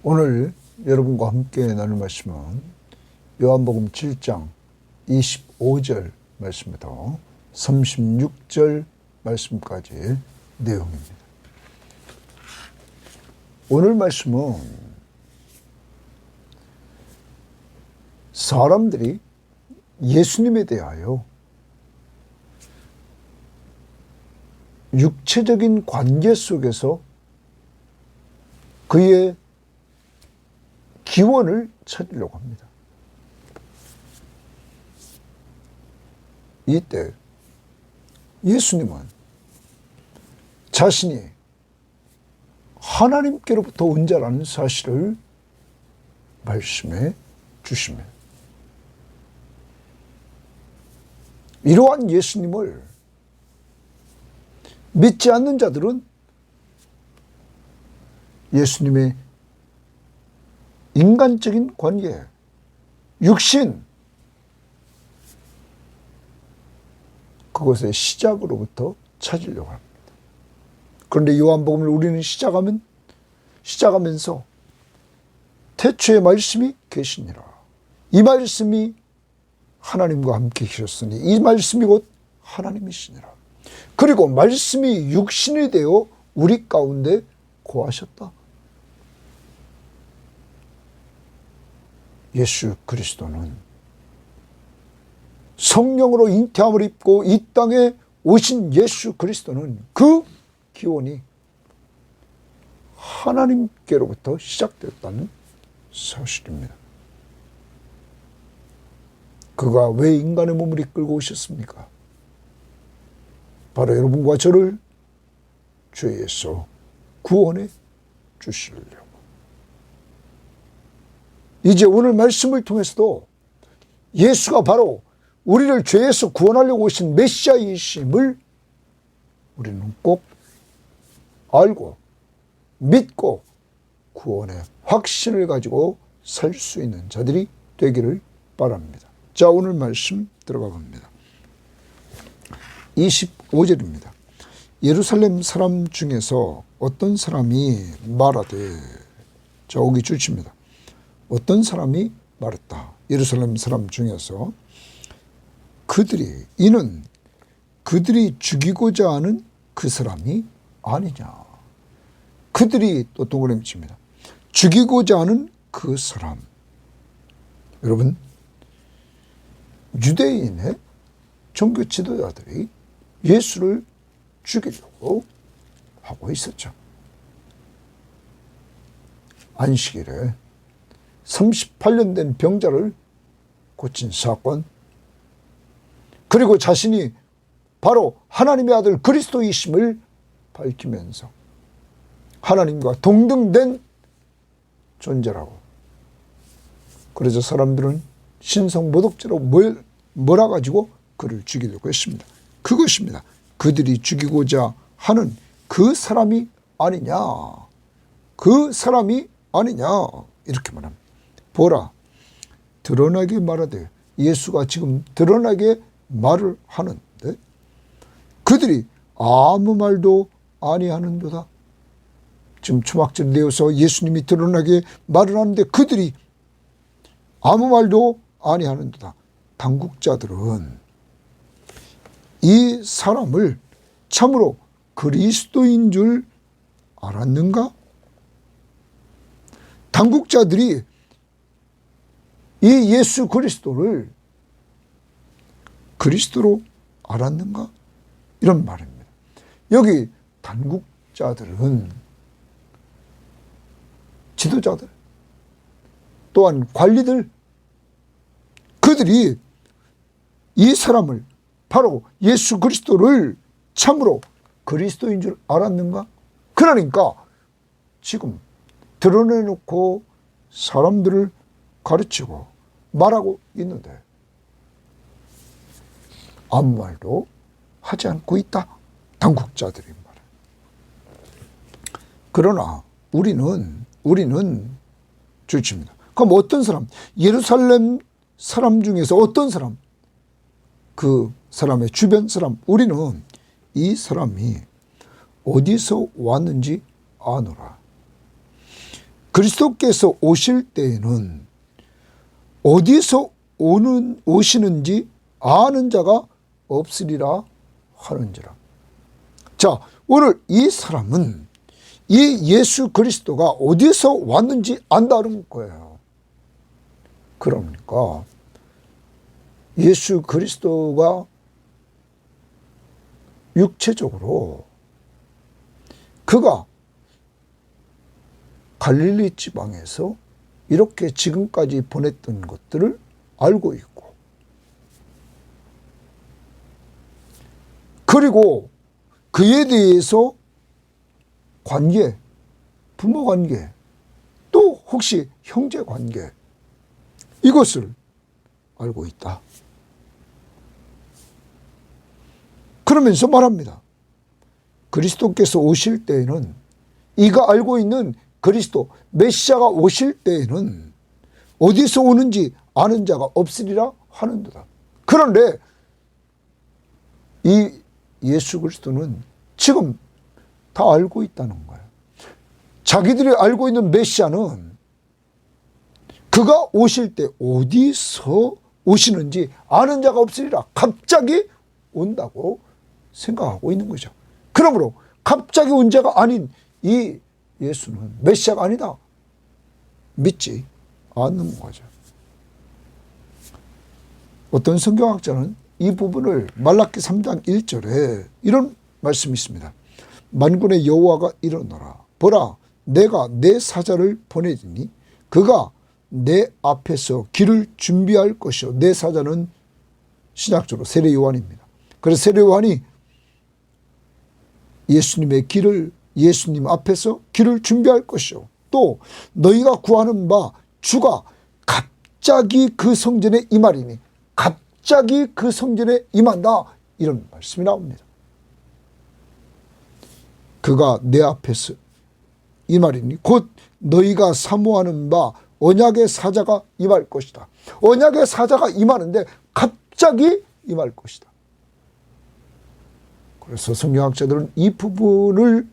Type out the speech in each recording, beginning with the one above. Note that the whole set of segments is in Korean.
오늘 여러분과 함께 나눌 말씀은 요한복음 7장 25절 말씀부터 36절 말씀까지 내용입니다. 오늘 말씀은 사람들이 예수님에 대하여 육체적인 관계 속에서 그의 기원을 찾으려고 합니다. 이때 예수님은 자신이 하나님께로부터 온 자라는 사실을 말씀해 주십니다. 이러한 예수님을 믿지 않는 자들은 예수님의 인간적인 관계, 육신, 그것의 시작으로부터 찾으려고 합니다. 그런데 요한복음을 우리는 시작하면서 태초에 말씀이 계시니라. 이 말씀이 하나님과 함께 계셨으니 이 말씀이 곧 하나님이시니라. 그리고 말씀이 육신이 되어 우리 가운데 거하셨다. 예수 그리스도는 성령으로 잉태함을 입고 이 땅에 오신 예수 그리스도는 그 기원이 하나님께로부터 시작되었다는 사실입니다. 그가 왜 인간의 몸을 이끌고 오셨습니까? 바로 여러분과 저를 죄에서 구원해 주시려고. 이제 오늘 말씀을 통해서도 예수가 바로 우리를 죄에서 구원하려고 오신 메시아이심을 우리는 꼭 알고 믿고 구원의 확신을 가지고 살 수 있는 자들이 되기를 바랍니다. 자, 오늘 말씀 들어가 봅니다. 25절입니다. 예루살렘 사람 중에서 어떤 사람이 말하되, 자, 오기 주십니다. 어떤 사람이 말했다. 예루살렘 사람 중에서 이는 그들이 죽이고자 하는 그 사람이 아니냐. 그들이 또 동그라미 칩니다. 죽이고자 하는 그 사람. 여러분, 유대인의 종교 지도자들이 예수를 죽이려고 하고 있었죠. 안식일에 38년 된 병자를 고친 사건, 그리고 자신이 바로 하나님의 아들 그리스도이심을 밝히면서 하나님과 동등된 존재라고. 그래서 사람들은 신성모독죄로 몰아가지고 그를 죽이려고 했습니다. 그것입니다. 그들이 죽이고자 하는 그 사람이 아니냐. 그 사람이 아니냐. 이렇게 말합니다. 보라, 드러나게 말하되, 예수가 지금 드러나게 말을 하는데 그들이 아무 말도 아니하는도다. 지금 초막절이 되어서 예수님이 드러나게 말을 하는데 그들이 아무 말도 아니하는도다. 당국자들은 이 사람을 참으로 그리스도인 줄 알았는가? 당국자들이 이 예수 그리스도를 그리스도로 알았는가? 이런 말입니다. 여기 당국자들은 지도자들, 또한 관리들, 그들이 이 사람을 바로 예수 그리스도를 참으로 그리스도인 줄 알았는가? 그러니까 지금 드러내놓고 사람들을 가르치고 말하고 있는데 아무 말도 하지 않고 있다. 당국자들이 말해. 그러나 우리는 주십니다. 그럼 어떤 사람? 예루살렘 사람 중에서 어떤 사람? 그 사람의 주변 사람. 우리는 이 사람이 어디서 왔는지 아노라. 그리스도께서 오실 때에는 어디서 오시는지 아는 자가 없으리라 하는지라. 자, 오늘 이 사람은 이 예수 그리스도가 어디서 왔는지 안다는 거예요. 그러니까 예수 그리스도가 육체적으로 그가 갈릴리 지방에서 이렇게 지금까지 보냈던 것들을 알고 있고, 그리고 그에 대해서 관계, 부모 관계, 또 혹시 형제 관계, 이것을 알고 있다. 그러면서 말합니다. 그리스도께서 오실 때에는, 이가 알고 있는 그리스도 메시아가 오실 때에는 어디서 오는지 아는 자가 없으리라 하는도다. 그런데 이 예수 그리스도는 지금 다 알고 있다는 거예요. 자기들이 알고 있는 메시아는 그가 오실 때 어디서 오시는지 아는 자가 없으리라. 갑자기 온다고 생각하고 있는 거죠. 그러므로 갑자기 온 자가 아닌 이 예수는 메시아가 아니다, 믿지 않는 거죠. 어떤 성경학자는 이 부분을 말라기 3장 1절에 이런 말씀이 있습니다. 만군의 여호와가 이르노라. 보라, 내가 내 사자를 보내리니 그가 내 앞에서 길을 준비할 것이요. 내 사자는 신약적으로 세례 요한입니다. 그래서 세례 요한이 예수님 앞에서 길을 준비할 것이요. 또 너희가 구하는 바 주가 갑자기 그 성전에 임하리니, 갑자기 그 성전에 임한다, 이런 말씀이 나옵니다. 그가 내 앞에서 임하리니 곧 너희가 사모하는 바 언약의 사자가 임할 것이다. 언약의 사자가 임하는데 갑자기 임할 것이다. 그래서 성경학자들은 이 부분을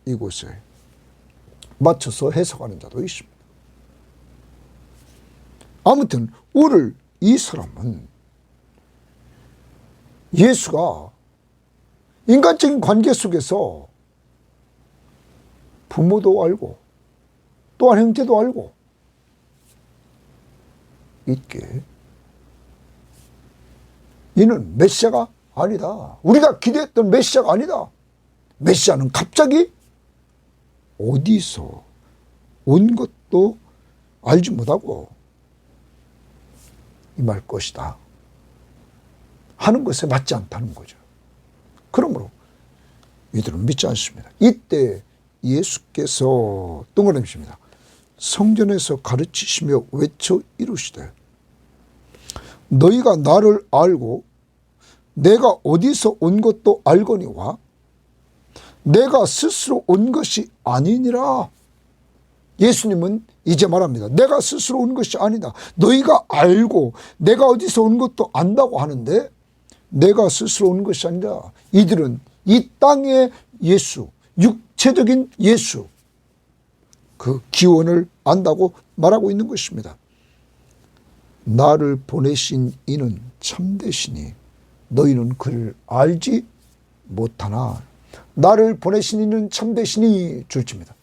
이곳에 맞춰서 해석하는 자도 있습니다. 아무튼 오늘 이 사람은 예수가 인간적인 관계 속에서 부모도 알고 또한 형제도 알고 있게, 이는 메시아가 아니다. 우리가 기대했던 메시아가 아니다. 메시아는 갑자기 어디서 온 것도 알지 못하고 임할 것이다 하는 것에 맞지 않다는 거죠. 그러므로 이들은 믿지 않습니다. 이때 예수께서 동그라미십니다. 성전에서 가르치시며 외쳐 이루시되 너희가 나를 알고 내가 어디서 온 것도 알거니와 내가 스스로 온 것이 아니니라. 예수님은 이제 말합니다. 내가 스스로 온 것이 아니다. 너희가 알고 내가 어디서 온 것도 안다고 하는데 내가 스스로 온 것이 아니라, 이들은 이 땅의 예수, 육체적인 예수, 그 기원을 안다고 말하고 있는 것입니다. 나를 보내신 이는 참되시니 너희는 그를 알지 못하나. 나를 보내신 이는 참되시니 줄집니다.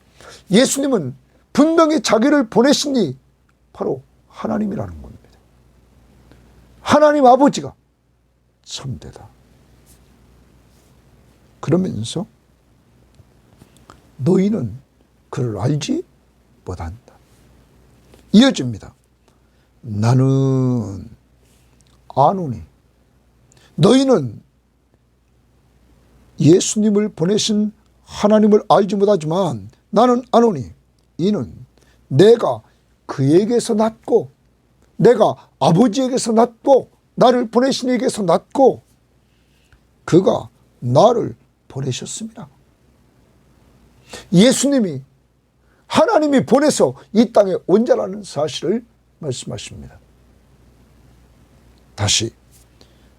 예수님은 분명히 자기를 보내신 이 바로 하나님이라는 겁니다. 하나님 아버지가 참되다. 그러면서 너희는 그를 알지 못한다. 이어집니다. 나는 아노니. 너희는 예수님을 보내신 하나님을 알지 못하지만 나는 아노니. 이는 내가 그에게서 났고 내가 아버지에게서 났고 나를 보내신 이에게서 났고 그가 나를 보내셨습니다. 예수님이 하나님이 보내서 이 땅에 온 자라는 사실을 말씀하십니다. 다시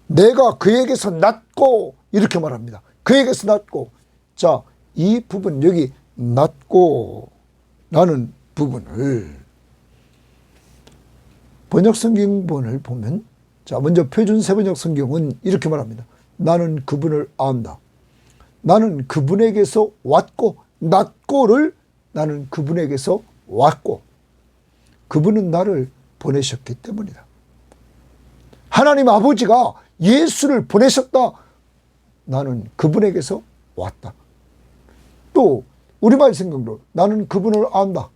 내가 그에게서 났고 이렇게 말합니다. 그에게서 났고. 자, 이 부분 여기 났고 라는 부분을 번역성경본을 보면, 자, 먼저 표준 세번역 성경은 이렇게 말합니다. 나는 그분을 안다. 나는 그분에게서 왔고, 났고를 나는 그분에게서 왔고, 그분은 나를 보내셨기 때문이다. 하나님 아버지가 예수를 보내셨다. 나는 그분에게서 왔다. 또 우리말 성경도 나는 그분을 안다.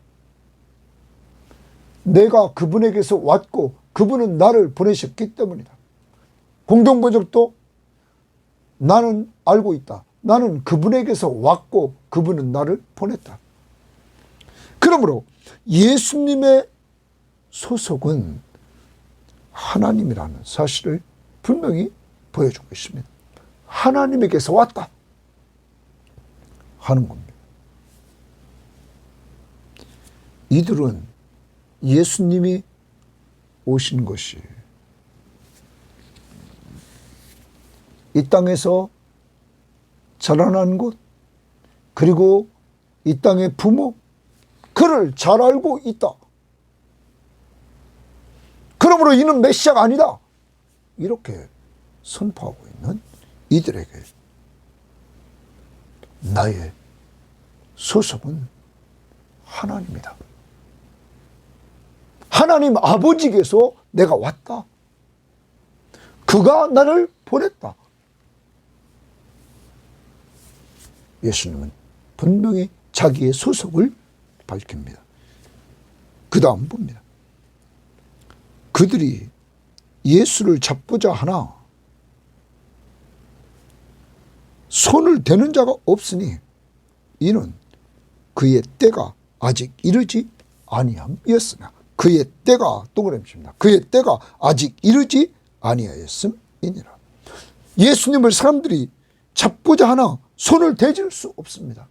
내가 그분에게서 왔고 그분은 나를 보내셨기 때문이다. 공동번역도 나는 알고 있다. 나는 그분에게서 왔고 그분은 나를 보냈다. 그러므로 예수님의 소속은 하나님이라는 사실을 분명히 보여주고 있습니다. 하나님에게서 왔다 하는 겁니다. 이들은 예수님이 오신 것이 이 땅에서 자라난 곳, 그리고 이 땅의 부모, 그를 잘 알고 있다. 그러므로 이는 메시아가 아니다. 이렇게 선포하고 있는 이들에게 나의 소속은 하나님이다. 하나님 아버지께서 내가 왔다. 그가 나를 보냈다. 예수님은 분명히 자기의 소속을 밝힙니다. 그 다음 봅니다. 그들이 예수를 잡고자 하나 손을 대는 자가 없으니 이는 그의 때가 아직 이르지 아니함이었으나, 그의 때가 동그라미입니다. 그의 때가 아직 이르지 아니하였음이니라. 예수님을 사람들이 잡고자 하나 손을 대질 수 없습니다.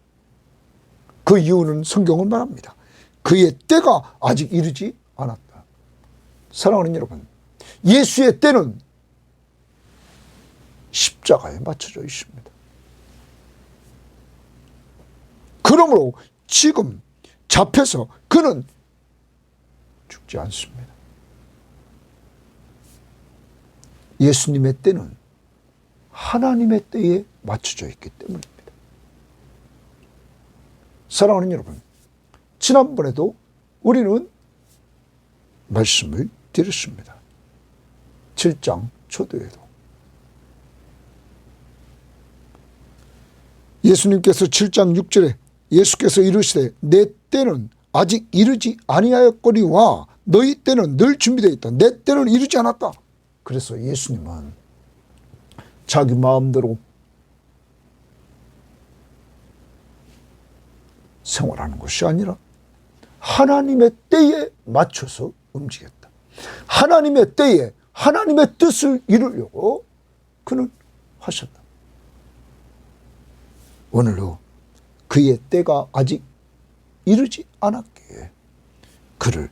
그 이유는 성경은 말합니다. 그의 때가 아직 이르지 않았다. 사랑하는 여러분, 예수의 때는 십자가에 맞춰져 있습니다. 그러므로 지금 잡혀서 그는 죽지 않습니다. 예수님의 때는 하나님의 때에 맞춰져 있기 때문입니다. 사랑하는 여러분, 지난번에도 우리는 말씀을 드렸습니다. 7장 초도에도 예수님께서 7장 6절에 예수께서 이르시되 내 때는 아직 이르지 아니하였거니와 너희 때는 늘 준비되어 있다. 내 때는 이르지 않았다. 그래서 예수님은 자기 마음대로 생활하는 것이 아니라 하나님의 때에 맞춰서 움직였다. 하나님의 때에 하나님의 뜻을 이루려고 그는 하셨다. 오늘도 그의 때가 아직 이르지 않았기에 그를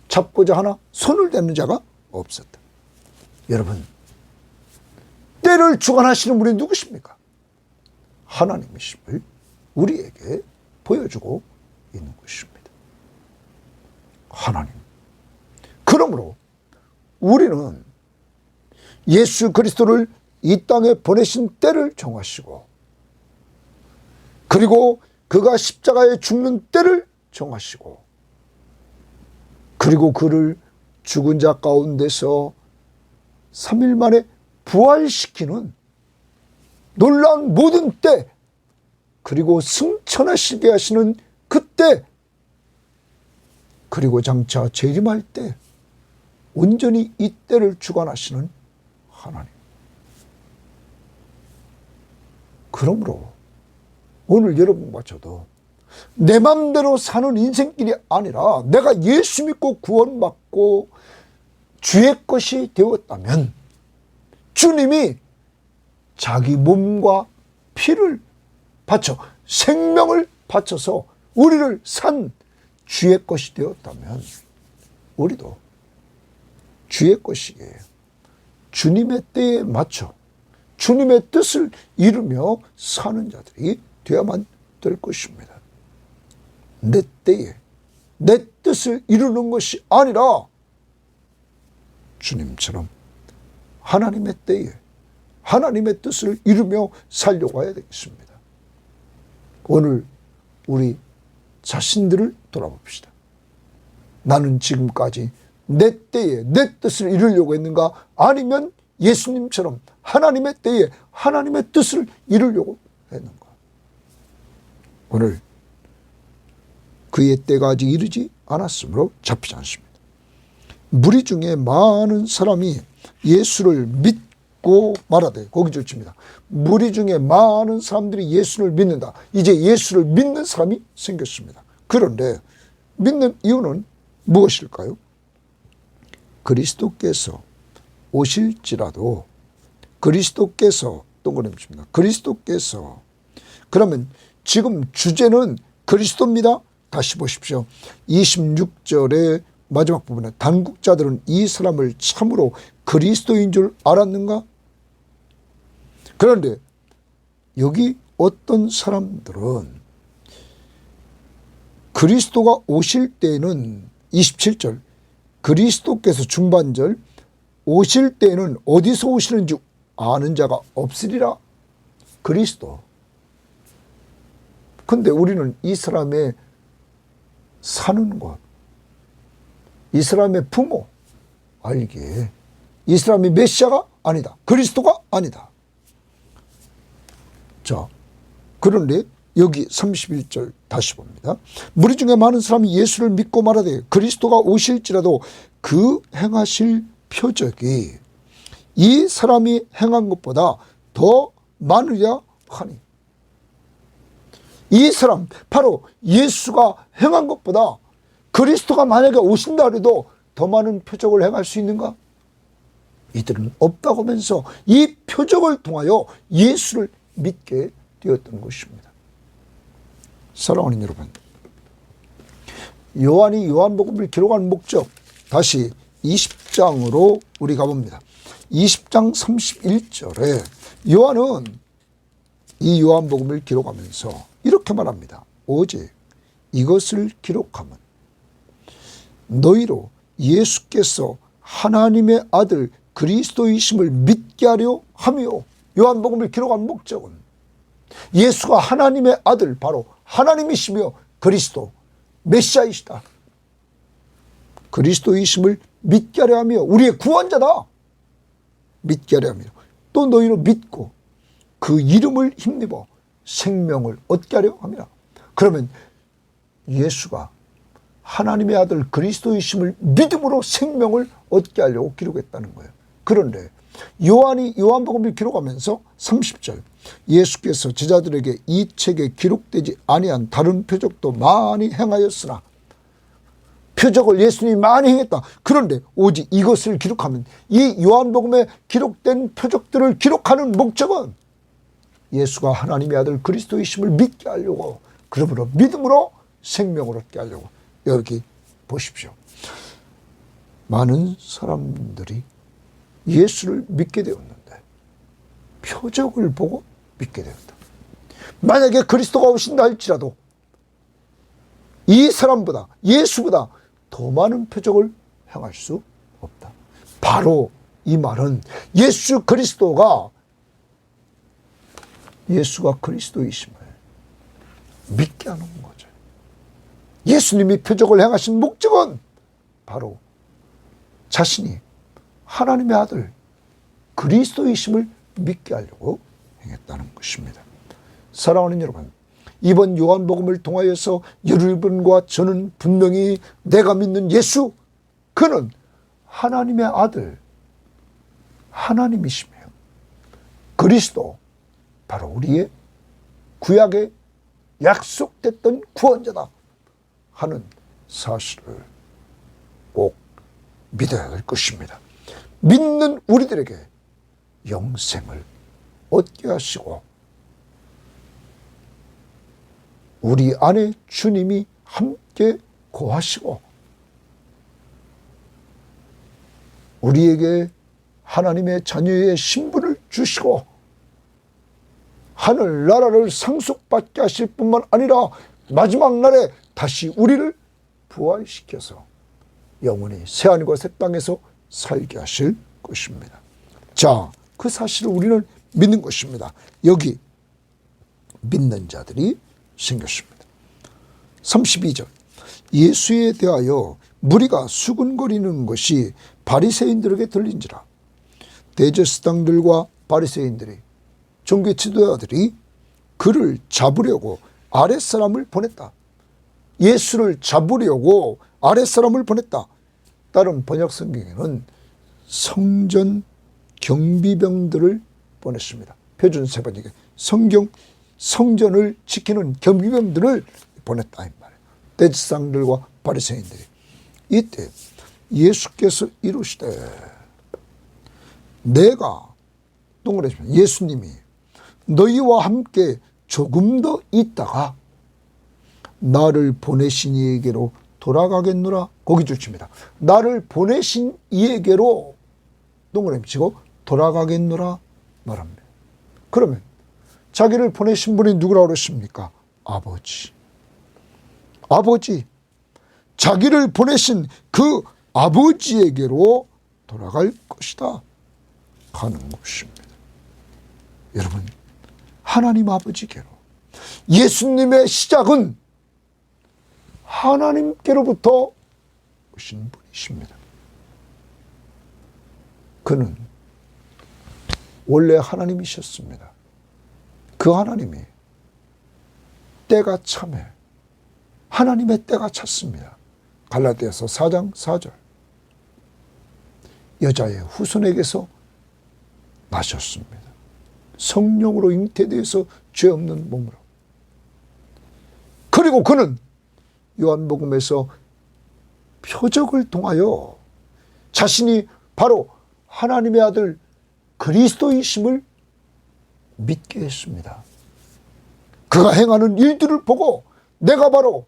잡고자 하나 손을 대는 자가 없었다. 여러분, 때를 주관하시는 분이 누구십니까? 하나님이심을 우리에게 보여주고 있는 것입니다. 하나님. 그러므로 우리는 예수 그리스도를 이 땅에 보내신 때를 정하시고, 그리고 그가 십자가에 죽는 때를 정하시고, 그리고 그를 죽은 자 가운데서 3일 만에 부활시키는 놀라운 모든 때, 그리고 승천하시게 하시는 그때, 그리고 장차 재림할 때 온전히 이 때를 주관하시는 하나님. 그러므로 오늘 여러분과 저도 내 맘대로 사는 인생길이 아니라 내가 예수 믿고 구원받고 주의 것이 되었다면 주님이 자기 몸과 피를 바쳐 생명을 바쳐서 우리를 산 주의 것이 되었다면 우리도 주의 것이기에 주님의 때에 맞춰 주님의 뜻을 이루며 사는 자들이 되어야만 될 것입니다. 내 때에 내 뜻을 이루는 것이 아니라 주님처럼 하나님의 때에 하나님의 뜻을 이루며 살려고 해야 되겠습니다. 오늘 우리 자신들을 돌아봅시다. 나는 지금까지 내 때에 내 뜻을 이루려고 했는가? 아니면 예수님처럼 하나님의 때에 하나님의 뜻을 이루려고 했는가? 오늘 그의 때가 아직 이르지 않았으므로 잡히지 않습니다. 무리 중에 많은 사람이 예수를 믿고 말하되, 거기 좋습니다. 무리 중에 많은 사람들이 예수를 믿는다. 이제 예수를 믿는 사람이 생겼습니다. 그런데 믿는 이유는 무엇일까요? 그리스도께서 오실지라도, 그리스도께서 동그라미입니다. 그리스도께서, 그러면 지금 주제는 그리스도입니다. 다시 보십시오. 26절의 마지막 부분에 단국자들은 이 사람을 참으로 그리스도인 줄 알았는가? 그런데 여기 어떤 사람들은 그리스도가 오실 때에는 27절, 그리스도께서 중반절 오실 때에는 어디서 오시는지 아는 자가 없으리라. 그리스도. 근데 우리는 이 사람의 사는 곳, 이 사람의 부모 알기에 이 사람이 메시아가 아니다. 그리스도가 아니다. 자, 그런데 여기 31절 다시 봅니다. 무리 중에 많은 사람이 예수를 믿고 말하되 그리스도가 오실지라도 그 행하실 표적이 이 사람이 행한 것보다 더 많으랴 하니. 이 사람, 바로 예수가 행한 것보다 그리스도가 만약에 오신다 해도 더 많은 표적을 행할 수 있는가? 이들은 없다고 하면서 이 표적을 통하여 예수를 믿게 되었던 것입니다. 사랑하는 여러분, 요한이 요한복음을 기록한 목적, 다시 20장으로 우리 가봅니다. 20장 31절에 요한은 이 요한복음을 기록하면서 이렇게 말합니다. 오직 이것을 기록하면 너희로 예수께서 하나님의 아들 그리스도이심을 믿게 하려 하며, 요한복음을 기록한 목적은 예수가 하나님의 아들, 바로 하나님이시며 그리스도 메시아이시다. 그리스도이심을 믿게 하려 하며, 우리의 구원자다 믿게 하려 하며, 또 너희로 믿고 그 이름을 힘입어 생명을 얻게 하려 합니다. 그러면 예수가 하나님의 아들 그리스도이심을 믿음으로 생명을 얻게 하려고 기록했다는 거예요. 그런데 요한이 요한복음을 기록하면서 30절, 예수께서 제자들에게 이 책에 기록되지 아니한 다른 표적도 많이 행하였으나, 표적을 예수님이 많이 행했다. 그런데 오직 이것을 기록하면, 이 요한복음에 기록된 표적들을 기록하는 목적은 예수가 하나님의 아들 그리스도이심을 믿게 하려고, 그러므로 믿음으로 생명을 얻게 하려고. 여기 보십시오. 많은 사람들이 예수를 믿게 되었는데 표적을 보고 믿게 되었다. 만약에 그리스도가 오신다 할지라도 이 사람보다, 예수보다 더 많은 표적을 행할 수 없다. 바로 이 말은 예수가 그리스도이심을 믿게 하는 거죠. 예수님이 표적을 행하신 목적은 바로 자신이 하나님의 아들 그리스도이심을 믿게 하려고 행했다는 것입니다. 사랑하는 여러분, 이번 요한복음을 통하여서 여러분과 저는 분명히 내가 믿는 예수, 그는 하나님의 아들, 하나님이시며 그리스도, 바로 우리의 구약에 약속됐던 구원자다 하는 사실을 꼭 믿어야 할 것입니다. 믿는 우리들에게 영생을 얻게 하시고, 우리 안에 주님이 함께 거하시고, 우리에게 하나님의 자녀의 신분을 주시고 하늘나라를 상속받게 하실 뿐만 아니라 마지막 날에 다시 우리를 부활시켜서 영원히 새하늘과 새 땅에서 살게 하실 것입니다. 자, 그 사실을 우리는 믿는 것입니다. 여기 믿는 자들이 생겼습니다. 32절 예수에 대하여 무리가 수군거리는 것이 바리새인들에게 들린지라. 대제사장들과 바리새인들이, 종교 지도자들이 그를 잡으려고 아랫사람을 보냈다. 예수를 잡으려고 아랫사람을 보냈다. 다른 번역 성경에는 성전 경비병들을 보냈습니다. 표준 세번역에 성전을 지키는 경비병들을 보냈다 이 말이에요. 대제사장들과 바리새인들이. 이때 예수께서 이르시되 내가 동그라미 예수님이 너희와 함께 조금 더 있다가 나를 보내신 이에게로 돌아가겠노라. 고기 줄칩니다. 나를 보내신 이에게로 동그라미 치고 돌아가겠노라 말합니다. 그러면 자기를 보내신 분이 누구라고 그러십니까? 아버지. 자기를 보내신 그 아버지에게로 돌아갈 것이다 하는 것입니다. 여러분, 하나님 아버지께로, 예수님의 시작은 하나님께로부터 오신 분이십니다. 그는 원래 하나님이셨습니다. 그 하나님이 때가 참해 하나님의 때가 찼습니다. 갈라디아서 4장 4절 여자의 후손에게서 나셨습니다. 성령으로 잉태되어서 죄 없는 몸으로. 그리고 그는 요한복음에서 표적을 통하여 자신이 바로 하나님의 아들 그리스도이심을 믿게 했습니다. 그가 행하는 일들을 보고 내가 바로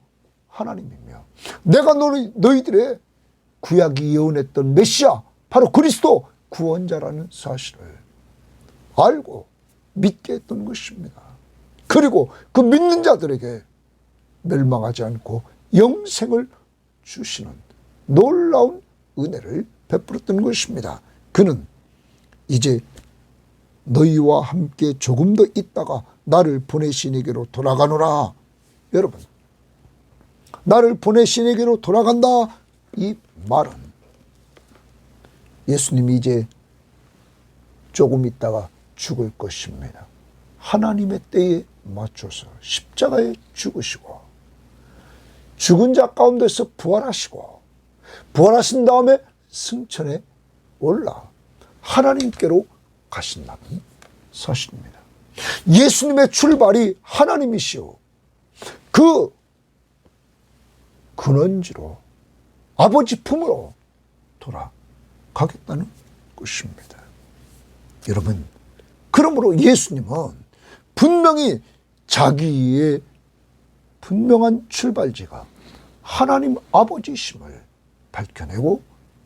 하나님이며 내가 너희들의 구약이 예언했던 메시아 바로 그리스도 구원자라는 사실을 알고 믿게 했던 것입니다. 그리고 그 믿는 자들에게 멸망하지 않고 영생을 주시는 놀라운 은혜를 베풀었던 것입니다. 그는 이제 너희와 함께 조금 더 있다가 나를 보내신 에게로 돌아가노라. 여러분, 나를 보내신 에게로 돌아간다 이 말은 예수님이 이제 조금 있다가 죽을 것입니다. 하나님의 때에 맞춰서 십자가에 죽으시고 죽은 자 가운데서 부활하시고 부활하신 다음에 승천에 올라 하나님께로 가신다는 사실입니다. 예수님의 출발이 하나님이시오. 그 근원지로 아버지 품으로 돌아가겠다는 것입니다. 여러분, 그러므로 예수님은 분명히 자기의 분명한 출발지가 하나님 아버지심을 밝혀내고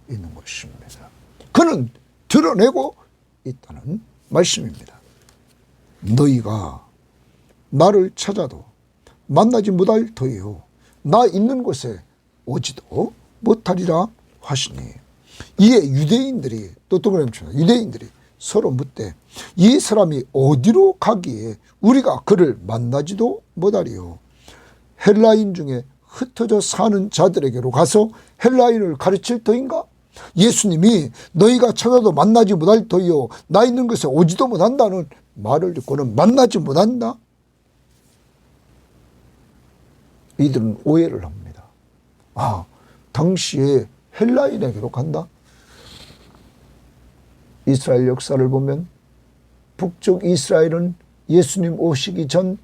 있는 것입니다. 그는 드러내고 있다는 말씀입니다. 너희가 나를 찾아도 만나지 못할 터이요 나 있는 곳에 오지도 못하리라 하시니 이에 유대인들이 또 동그라미 칩니다. 유대인들이 서로 묻되 이 사람이 어디로 가기에 우리가 그를 만나지도 못하리요. 헬라인 중에 흩어져 사는 자들에게로 가서 헬라인을 가르칠 터인가? 예수님이 너희가 찾아도 만나지 못할 터이요 나 있는 곳에 오지도 못한다는 말을 듣고는 만나지 못한다? 이들은 오해를 합니다. 아, 당시에 헬라인에게로 간다? 이스라엘 역사를 보면 북쪽 이스라엘은 예수님 오시기 전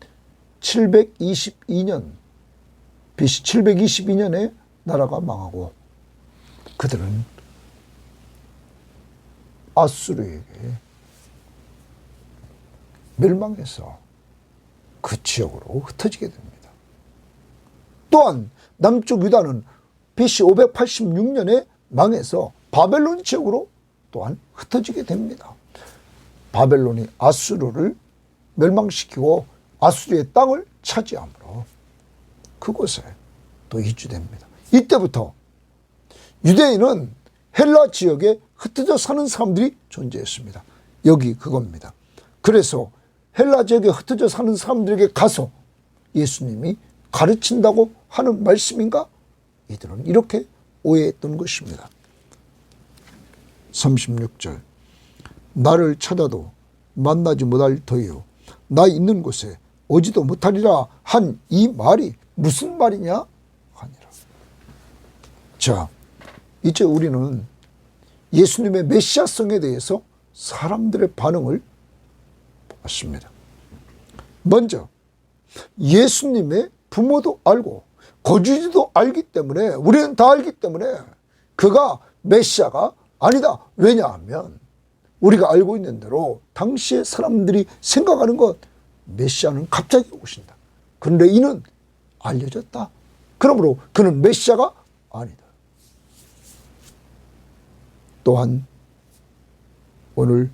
722년 BC 722년에 나라가 망하고 그들은 아수르에게 멸망해서 그 지역으로 흩어지게 됩니다. 또한 남쪽 유다는 BC 586년에 망해서 바벨론 지역으로 또한 흩어지게 됩니다. 바벨론이 아수르를 멸망시키고 아수르의 땅을 차지함으로 그곳에 또 이주됩니다. 이때부터 유대인은 헬라 지역에 흩어져 사는 사람들이 존재했습니다. 여기 그겁니다. 그래서 헬라 지역에 흩어져 사는 사람들에게 가서 예수님이 가르친다고 하는 말씀인가? 이들은 이렇게 오해했던 것입니다. 36절 나를 찾아도 만나지 못할 터이요 나 있는 곳에 오지도 못하리라 한 이 말이 무슨 말이냐 하니라. 자, 이제 우리는 예수님의 메시아성에 대해서 사람들의 반응을 보았습니다. 먼저 예수님의 부모도 알고 거주지도 알기 때문에 우리는 다 알기 때문에 그가 메시아가 아니다. 왜냐하면 우리가 알고 있는 대로 당시의 사람들이 생각하는 것 메시아는 갑자기 오신다. 그런데 이는 알려졌다. 그러므로 그는 메시아가 아니다. 또한 오늘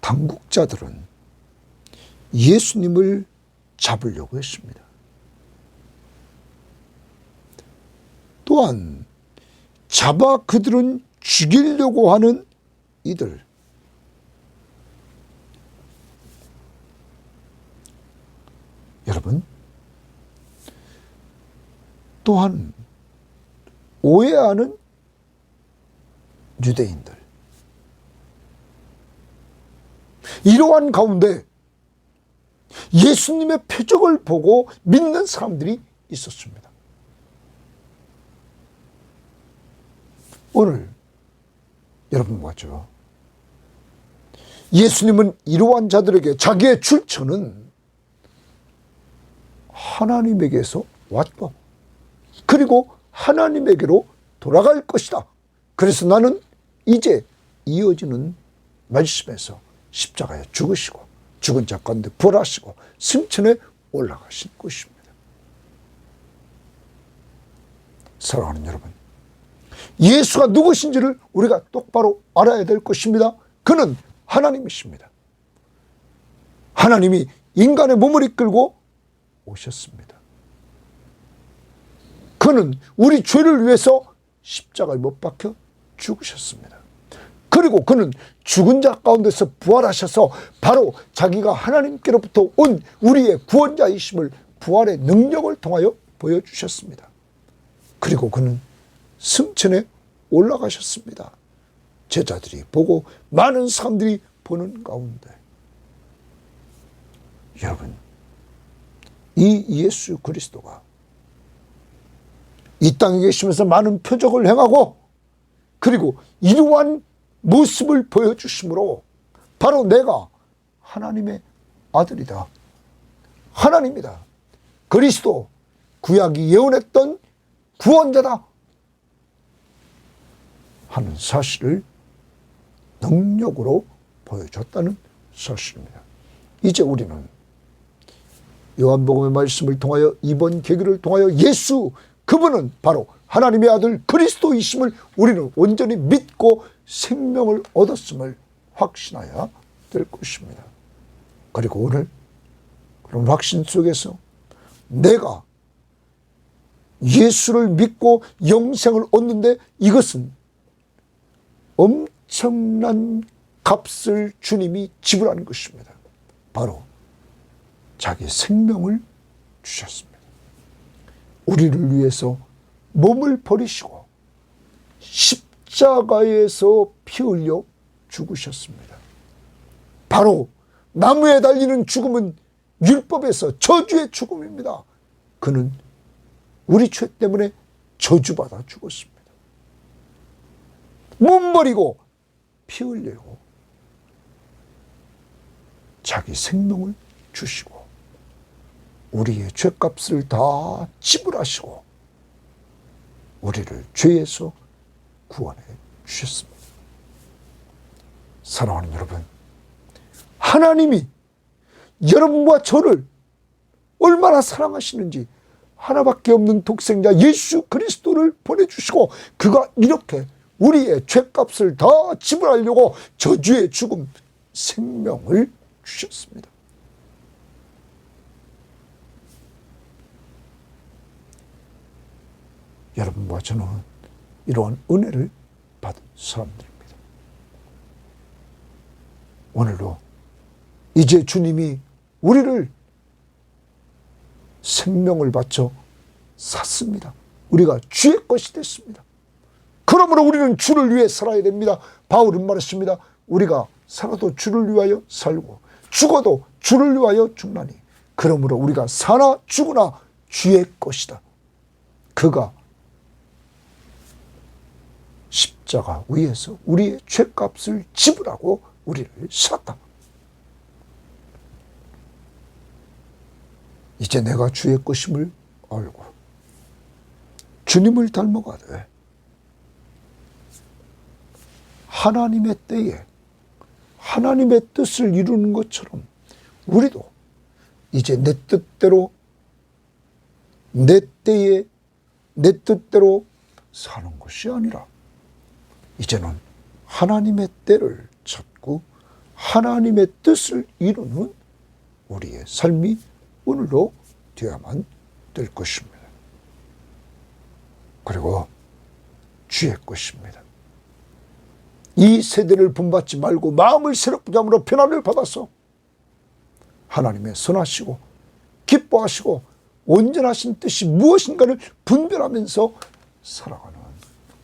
당국자들은 예수님을 잡으려고 했습니다. 또한 잡아 그들은 죽이려고 하는 이들. 여러분, 또한 오해하는 유대인들. 이러한 가운데 예수님의 표적을 보고 믿는 사람들이 있었습니다. 오늘 여러분 봤죠? 예수님은 이러한 자들에게 자기의 출처는 하나님에게서 왔고 그리고 하나님에게로 돌아갈 것이다. 그래서 나는 이제 이어지는 말씀에서 십자가에 죽으시고 죽은 자 가운데 부활하시고 승천에 올라가신 것입니다. 사랑하는 여러분, 예수가 누구신지를 우리가 똑바로 알아야 될 것입니다. 그는 하나님이십니다. 하나님이 인간의 몸을 이끌고 오셨습니다. 그는 우리 죄를 위해서 십자가에 못 박혀 죽으셨습니다. 그리고 그는 죽은 자 가운데서 부활하셔서 바로 자기가 하나님께로부터 온 우리의 구원자이심을 부활의 능력을 통하여 보여주셨습니다. 그리고 그는 승천에 올라가셨습니다. 제자들이 보고 많은 사람들이 보는 가운데 여러분, 이 예수 그리스도가 이 땅에 계시면서 많은 표적을 행하고 그리고 이러한 모습을 보여주심으로 바로 내가 하나님의 아들이다. 하나님이다. 그리스도 구약이 예언했던 구원자다 하는 사실을 능력으로 보여줬다는 사실입니다. 이제 우리는 요한복음의 말씀을 통하여 이번 계기를 통하여 예수 그분은 바로 하나님의 아들 그리스도이심을 우리는 온전히 믿고 생명을 얻었음을 확신해야 될 것입니다. 그리고 오늘 그런 확신 속에서 내가 예수를 믿고 영생을 얻는데 이것은 엄청난 값을 주님이 지불한 것입니다. 바로 자기 생명을 주셨습니다. 우리를 위해서 몸을 버리시고 십자가에서 피 흘려 죽으셨습니다. 바로 나무에 달리는 죽음은 율법에서 저주의 죽음입니다. 그는 우리 죄 때문에 저주받아 죽었습니다. 몸 버리고 피 흘리고 자기 생명을 주시고 우리의 죄값을 다 지불하시고 우리를 죄에서 구원해 주셨습니다. 사랑하는 여러분, 하나님이 여러분과 저를 얼마나 사랑하시는지 하나밖에 없는 독생자 예수 그리스도를 보내주시고 그가 이렇게 우리의 죄값을 다 지불하려고 저주의 죽음 생명을 주셨습니다. 여러분과 저는 이러한 은혜를 받은 사람들입니다. 오늘도 이제 주님이 우리를 생명을 바쳐 샀습니다. 우리가 주의 것이 됐습니다. 그러므로 우리는 주를 위해 살아야 됩니다. 바울은 말했습니다. 우리가 살아도 주를 위하여 살고 죽어도 주를 위하여 죽나니 그러므로 우리가 사나 죽으나 주의 것이다. 그가 십자가 위에서 우리의 죄값을 지불하고 우리를 샀다. 이제 내가 주의 것임을 알고 주님을 닮아가되 하나님의 때에 하나님의 뜻을 이루는 것처럼 우리도 이제 내 뜻대로 내 때에 내 뜻대로 사는 것이 아니라 이제는 하나님의 때를 찾고 하나님의 뜻을 이루는 우리의 삶이 오늘로 되어야만 될 것입니다. 그리고 주의 것입니다. 이 세대를 본받지 말고 마음을 새롭게 함으로 변화를 받아서 하나님의 선하시고 기뻐하시고 온전하신 뜻이 무엇인가를 분별하면서 살아가는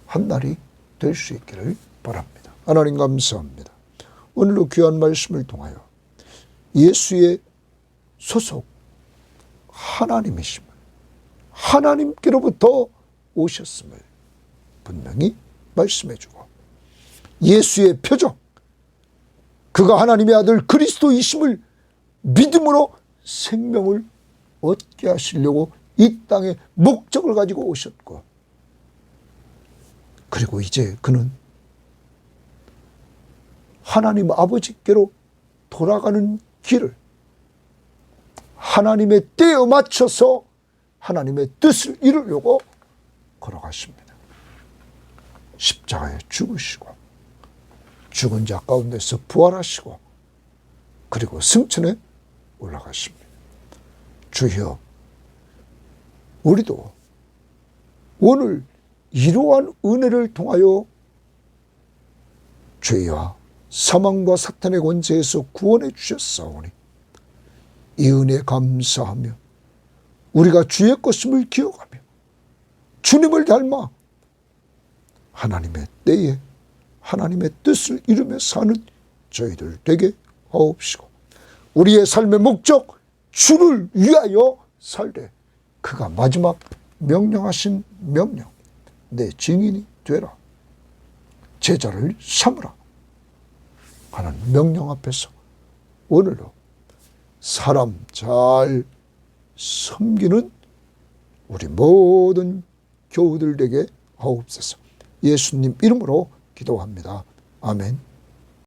한 날이 될 수 있기를 바랍니다. 하나님 감사합니다. 오늘도 귀한 말씀을 통하여 예수의 소속 하나님이심을 하나님께로부터 오셨음을 분명히 말씀해 주고 예수의 표적 그가 하나님의 아들 그리스도이심을 믿음으로 생명을 얻게 하시려고 이 땅에 목적을 가지고 오셨고 그리고 이제 그는 하나님 아버지께로 돌아가는 길을 하나님의 때에 맞춰서 하나님의 뜻을 이루려고 걸어가십니다. 십자가에 죽으시고 죽은 자 가운데서 부활하시고 그리고 승천에 올라가십니다. 주여 우리도 오늘 이러한 은혜를 통하여 죄와 사망과 사탄의 권세에서 구원해 주셨사오니 이 은혜 감사하며 우리가 주의 것임을 기억하며 주님을 닮아 하나님의 때에 하나님의 뜻을 이루며 사는 저희들 되게 하옵시고 우리의 삶의 목적 주를 위하여 살되 그가 마지막 명령하신 명령 내 증인이 되라 제자를 삼으라 하는 명령 앞에서 오늘도 사람 잘 섬기는 우리 모든 교우들 되게 하옵소서. 예수님 이름으로 기도합니다. 아멘.